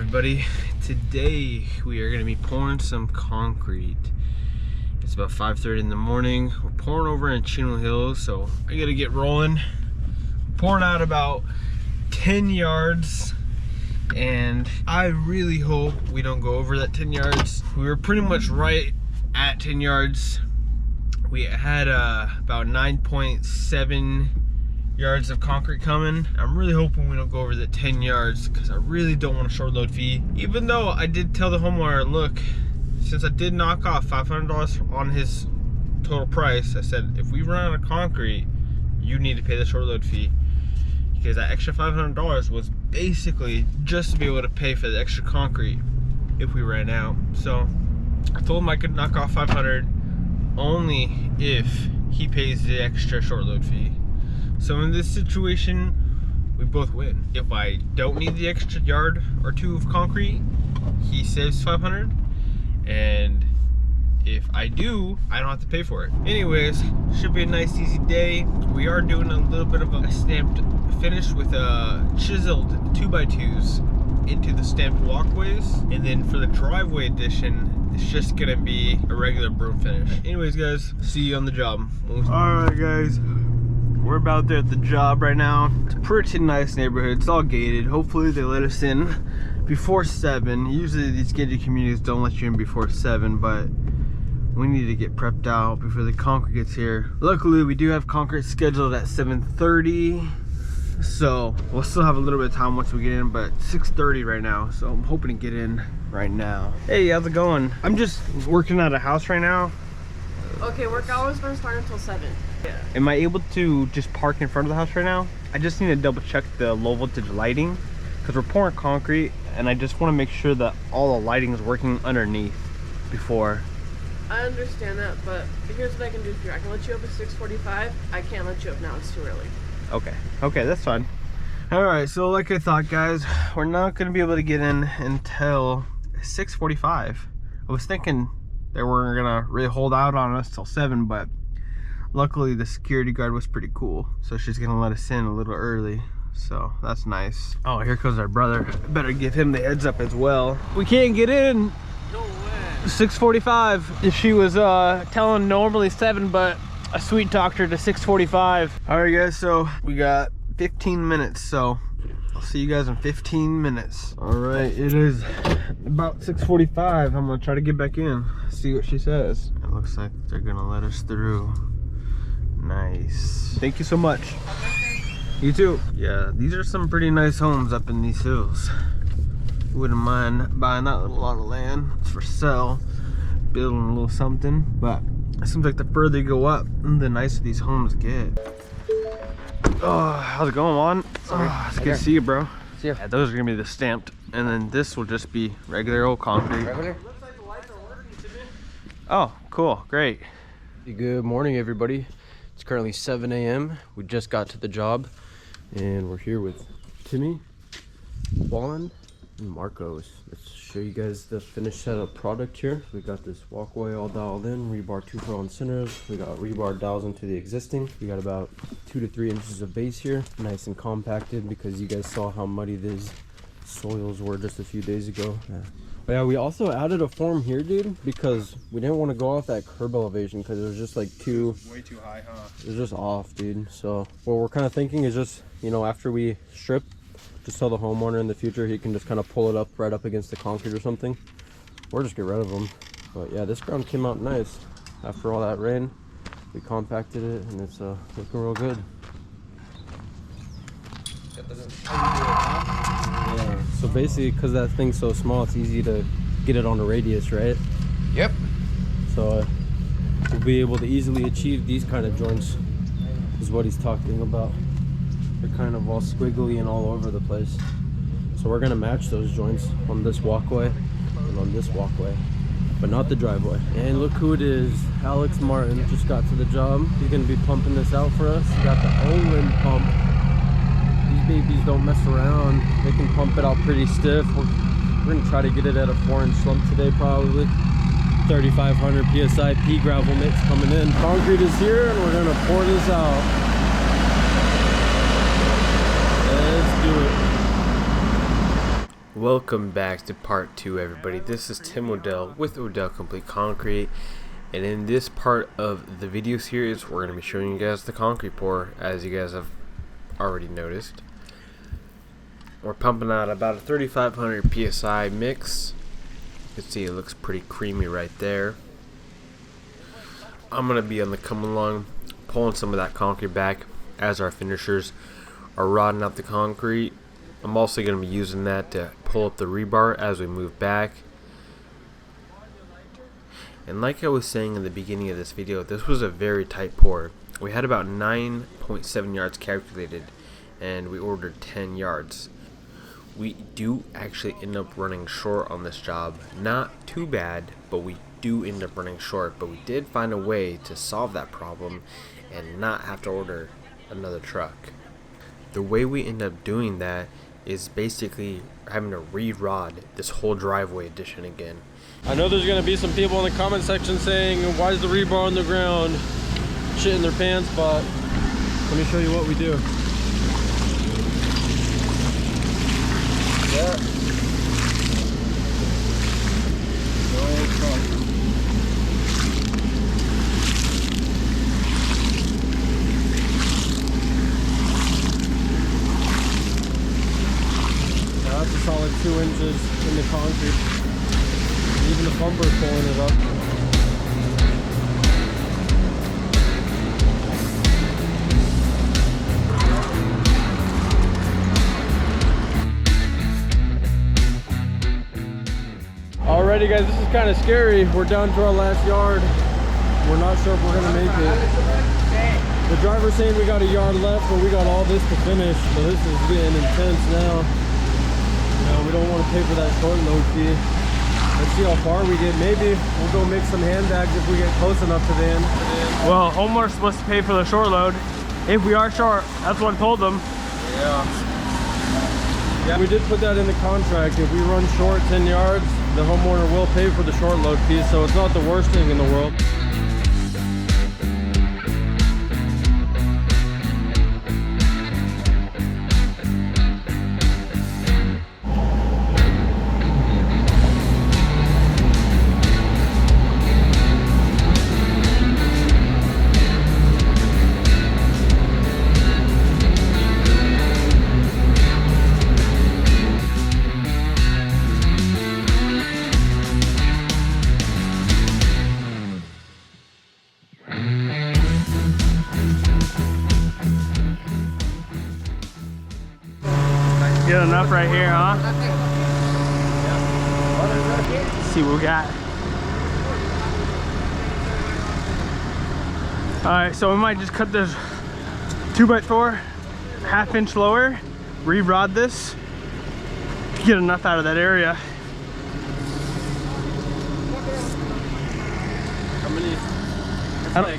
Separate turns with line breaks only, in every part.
everybody? Today we are going to be pouring some concrete. It's about 5:30 in the morning. We're pouring over in Chino Hills, so I got to get rolling. Pouring out about 10 yards, and I really hope we don't go over that 10 yards. We were pretty much right at 10 yards. We had about 9.7 yards of concrete coming. I'm really hoping we don't go over the 10 yards because I really don't want a short load fee. Even though I did tell the homeowner, look, since I did knock off $500 on his total price, I said, if we run out of concrete, you need to pay the short load fee. Because that extra $500 was basically just to be able to pay for the extra concrete if we ran out. So I told him I could knock off 500 only if he pays the extra short load fee. So in this situation, we both win. If I don't need the extra yard or two of concrete, he saves 500, and if I do, I don't have to pay for it. Anyways, should be a nice easy day. We are doing a little bit of a stamped finish with chiseled 2x2s into the stamped walkways, and then for the driveway addition, it's just gonna be a regular broom finish. Anyways guys, see you on the job. Alright guys, we're about there at the job right now. It's a pretty nice neighborhood. It's all gated. Hopefully they let us in before 7. Usually these gated communities don't let you in before 7, but we need to get prepped out before the concrete gets here. Luckily, we do have concrete scheduled at 7:30, so we'll still have a little bit of time once we get in, but 6:30 right now, so I'm hoping to get in right now. Hey, how's it going? I'm just working at a house right now.
Okay, work hours don't start until 7. Yeah.
Am I able to just park in front of the house right now? I just need to double check the low voltage lighting because we're pouring concrete, and I just want to make sure that all the lighting is working underneath before.
I understand that, but here's what I can do for you. I can let you up at 6:45. I can't let you up now. It's too early.
Okay, that's fine. All right, so like I thought, guys, we're not going to be able to get in until 6:45. I was thinking they weren't gonna really hold out on us till 7, but luckily the security guard was pretty cool, so she's gonna let us in a little early, so that's nice. Oh, here comes our brother. Better give him the heads up as well. We can't get in.
No way.
6:45. She was telling normally 7, but I sweet talked her to 6:45. All right guys, so we got 15 minutes, so I'll see you guys in 15 minutes. All right, it is about 6:45. I'm gonna try to get back in, see what she says. It looks like they're gonna let us through. Nice. Thank you so much. You too. Yeah, these are some pretty nice homes up in these hills. Wouldn't mind buying that little lot of land. It's for sale. Building a little something, but it seems like the further you go up, the nicer these homes get. Oh, how's it going, Juan? Oh, it's good to see you, bro.
See you.
Yeah, those are gonna be the stamped, and then this will just be regular old concrete.
Regular?
Looks like the lights are working to me.
Oh, cool, great.
Good morning, everybody. It's currently 7 a.m. We just got to the job, and we're here with Timmy, Juan, and Marcos. Let's show you guys the finished setup product here. We got this walkway all dialed in, rebar 2 prong centers. We got rebar dowels into the existing. We got about 2 to 3 inches of base here, nice and compacted, because you guys saw how muddy these soils were just a few days ago. But yeah, we also added a form here, dude, because we didn't want to go off that curb elevation because it was just like way too high, huh? It was just off, dude. So what we're kind of thinking is just, you know, after we strip, just tell the homeowner in the future he can just kind of pull it up right up against the concrete or something, or just get rid of them. But yeah, this ground came out nice after all that rain. We compacted it, and it's looking real good. Yeah, so basically, because that thing's so small, it's easy to get it on a radius, right?
Yep.
So we'll be able to easily achieve these kind of joints, is what he's talking about. They're kind of all squiggly and all over the place. So we're gonna match those joints on this walkway and on this walkway, but not the driveway. And look who it is. Alex Martin just got to the job. He's gonna be pumping this out for us. He got the Olin pump. These babies don't mess around. They can pump it out pretty stiff. We're gonna try to get it at a 4-inch slump today, probably. 3,500 PSI pea gravel mix coming in. Concrete is here, and we're gonna pour this out. Let's do it.
Welcome back to part 2, everybody. This is Tim Odell with Odell Complete Concrete, and in this part of the video series we're going to be showing you guys the concrete pour, as you guys have already noticed. We're pumping out about a 3500 psi mix. You can see it looks pretty creamy right there. I'm going to be on the come along pulling some of that concrete back as our finishers are rodding out the concrete. I'm also going to be using that to pull up the rebar as we move back. And like I was saying in the beginning of this video, this was a very tight pour. We had about 9.7 yards calculated, and we ordered 10 yards. We do actually end up running short on this job. Not too bad, but we do end up running short. But we did find a way to solve that problem and not have to order another truck. The way we end up doing that is basically having to re-rod this whole driveway addition again.
I know there's gonna be some people in the comment section saying, why is the rebar on the ground? Shit in their pants, but let me show you what we do. Yeah. That's a solid 2 inches in the concrete. Even the bumper is pulling it up. Alrighty guys, this is kind of scary. We're down to our last yard. We're not sure if we're gonna make it. The driver's saying we got a yard left, but we got all this to finish. So this is getting intense now. We don't want to pay for that short load fee. Let's see how far we get. Maybe we'll go make some handbags if we get close enough to the end.
Well, Omar's supposed to pay for the short load. If we are short, that's what I told them.
Yeah. We did put that in the contract. If we run short 10 yards, the homeowner will pay for the short load fee, so it's not the worst thing in the world.
Get enough right here, huh? Let's see what we got. Alright, so we might just cut this 2x4 1/2 inch lower, re-rod this, get enough out of that area.
How many?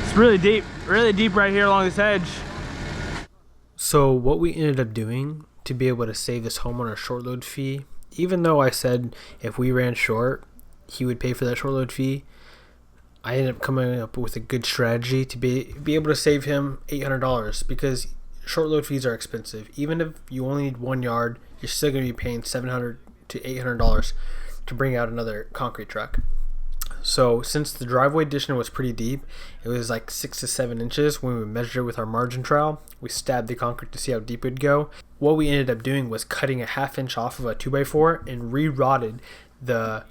It's really deep right here along this edge.
So what we ended up doing to be able to save this homeowner short load fee, even though I said if we ran short, he would pay for that short load fee, I ended up coming up with a good strategy to be able to save him $800, because short load fees are expensive. Even if you only need 1 yard, you're still going to be paying $700 to $800 to bring out another concrete truck. So since the driveway addition was pretty deep, it was like 6 to 7 inches when we measured it with our margin trowel. We stabbed the concrete to see how deep it'd go. What we ended up doing was cutting a 1/2 inch off of a 2x4 and re-rodded the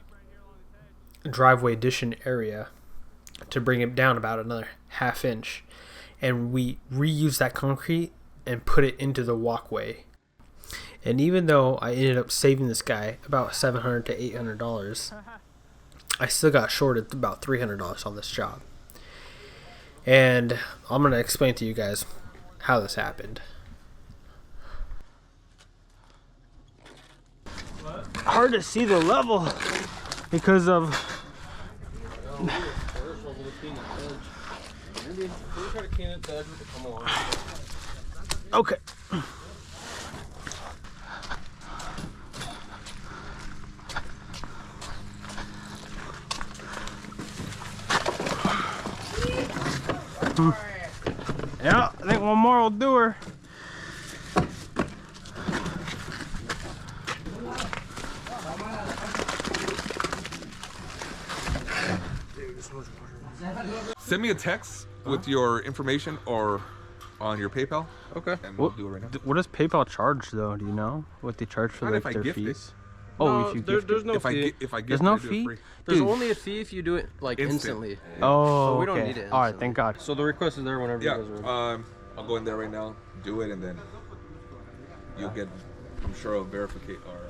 driveway addition area to bring it down about another 1/2 inch. And we reused that concrete and put it into the walkway. And even though I ended up saving this guy about $700 to $800, I still got shorted about $300 on this job. And I'm going to explain to you guys how this happened.
Hard to see the level because of okay. Yeah, I think one more will do her.
Send me a text with your information or on your PayPal.
Okay.
And we'll do it right now.
What does PayPal charge though? Do you know what they charge for
Not
like
if I
their
gift it.
fees? Oh, if you gift
there's
it?
no
If I
fee.
if I
There's
gift
no
it, I do it
fee?
free.
There's
Dude.
only a fee if you do it like
Instant.
instantly.
Oh,
So we don't
okay.
need it
All right,
instantly.
thank God.
So the request is there whenever
Yeah.
you guys are.
I'll go in there right now, do it, and then you'll get, I'm sure, a verification or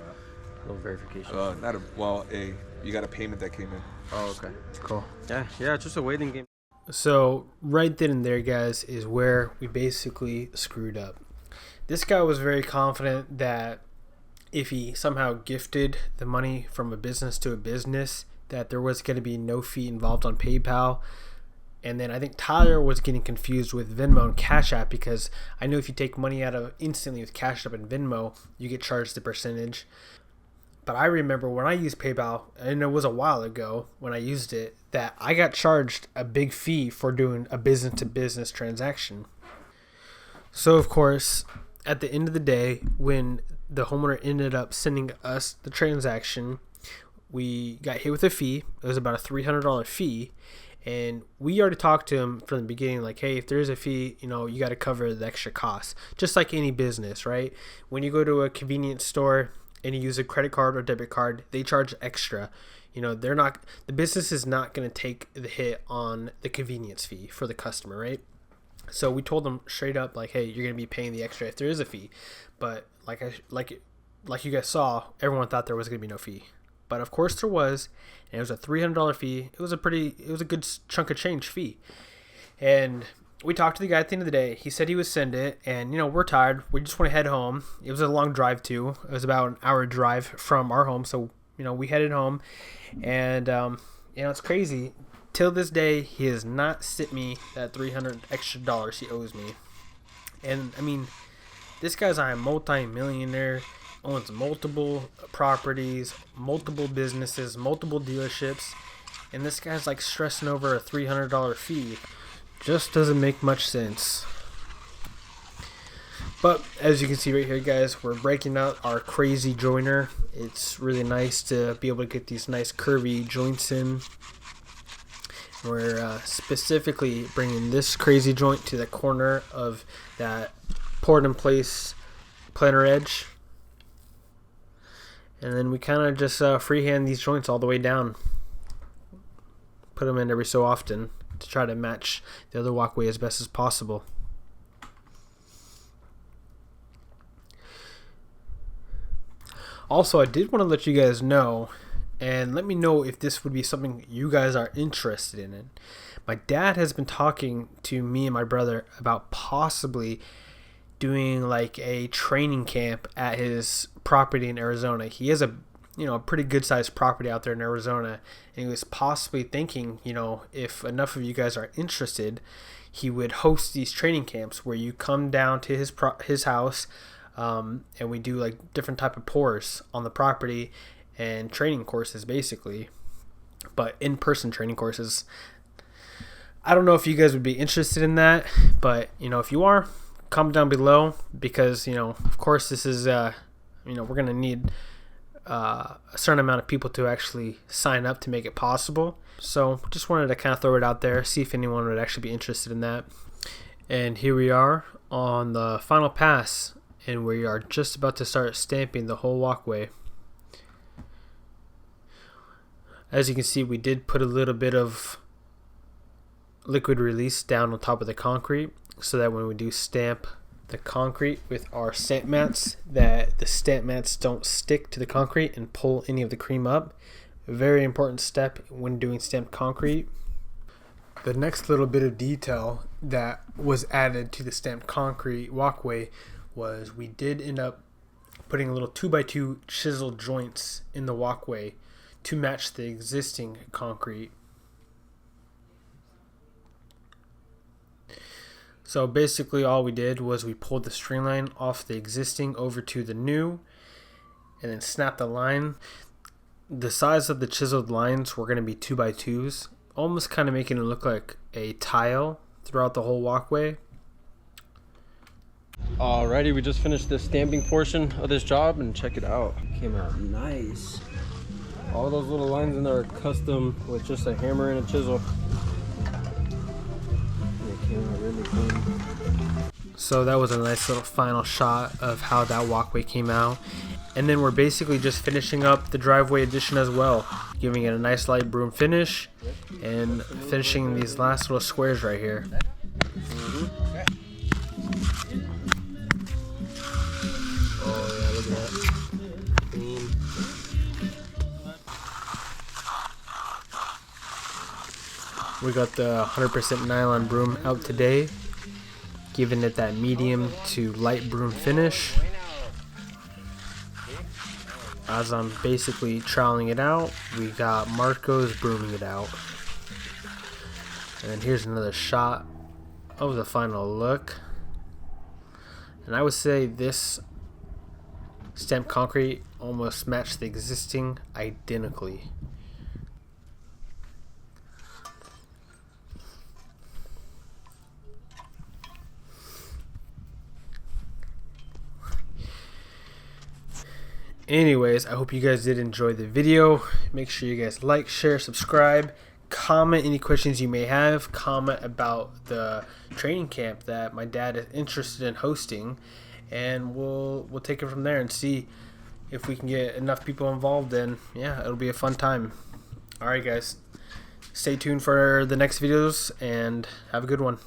No verification.
not a you got a payment that came in.
Oh, okay.
Cool.
Yeah, it's just a waiting game.
So right then and there, guys, is where we basically screwed up. This guy was very confident that if he somehow gifted the money from a business to a business, that there was going to be no fee involved on PayPal. And then I think Tyler was getting confused with Venmo and Cash App, because I know if you take money out of instantly with Cash App and Venmo, you get charged a percentage. But I remember when I used PayPal, and it was a while ago when I used it, that I got charged a big fee for doing a business-to-business transaction. So, of course, at the end of the day, when the homeowner ended up sending us the transaction, we got hit with a fee. It was about a $300 fee. And we already talked to him from the beginning, like, hey, if there is a fee, you got to cover the extra costs. Just like any business, right? When you go to a convenience store and you use a credit card or debit card, they charge extra. The business is not going to take the hit on the convenience fee for the customer, right? So we told them straight up, like, hey, you're going to be paying the extra if there is a fee. But like you guys saw, everyone thought there was going to be no fee. But of course there was, and it was a $300 fee. It was a good chunk of change fee. And we talked to the guy at the end of the day. He said he would send it, and we're tired. We just want to head home. It was a long drive too. It was about an hour drive from our home, so we headed home. And it's crazy. Till this day, he has not sent me that $300 extra he owes me. And I mean, this guy's a multi-millionaire, owns multiple properties, multiple businesses, multiple dealerships, and this guy's like stressing over a $300 fee. Just doesn't make much sense. But as you can see right here, guys, we're breaking out our crazy joiner. It's really nice to be able to get these nice curvy joints in. We're specifically bringing this crazy joint to the corner of that poured in place planter edge. And then we kind of just freehand these joints all the way down. Put them in every so often to try to match the other walkway as best as possible. Also, I did want to let you guys know, and let me know if this would be something you guys are interested in. My dad has been talking to me and my brother about possibly doing like a training camp at his property in Arizona. He has a pretty good sized property out there in Arizona, and he was possibly thinking, if enough of you guys are interested, he would host these training camps where you come down to his house, and we do like different type of pours on the property and training courses basically, but in-person training courses. I don't know if you guys would be interested in that, but if you are, comment down below, because of course this is we're gonna need a certain amount of people to actually sign up to make it possible. So just wanted to kind of throw it out there, see if anyone would actually be interested in that. And here we are on the final pass, and we are just about to start stamping the whole walkway. As you can see, we did put a little bit of liquid release down on top of the concrete, so that when we do stamp the concrete with our stamp mats, that the stamp mats don't stick to the concrete and pull any of the cream up. A very important step when doing stamped concrete. The next little bit of detail that was added to the stamped concrete walkway was we did end up putting a little 2x2 chiseled joints in the walkway to match the existing concrete. So basically all we did was we pulled the string line off the existing over to the new, and then snapped the line. The size of the chiseled lines were going to be 2x2s, almost kind of making it look like a tile throughout the whole walkway.
Alrighty, we just finished the stamping portion of this job, and check it out. Came out nice. All those little lines in there are custom with just a hammer and a chisel. They came out really clean.
So that was a nice little final shot of how that walkway came out. And then we're basically just finishing up the driveway addition as well, giving it a nice light broom finish and finishing these last little squares right here.
Oh yeah, look at that. Clean.
We got the 100% nylon broom out today, giving it that medium to light broom finish. As I'm basically troweling it out, we got Marco's brooming it out. And then here's another shot of the final look. And I would say this stamped concrete almost matched the existing identically. Anyways, I hope you guys did enjoy the video. Make sure you guys like, share, subscribe, comment any questions you may have, comment about the training camp that my dad is interested in hosting, and we'll take it from there and see if we can get enough people involved. Then yeah, it'll be a fun time. All right guys, stay tuned for the next videos and have a good one.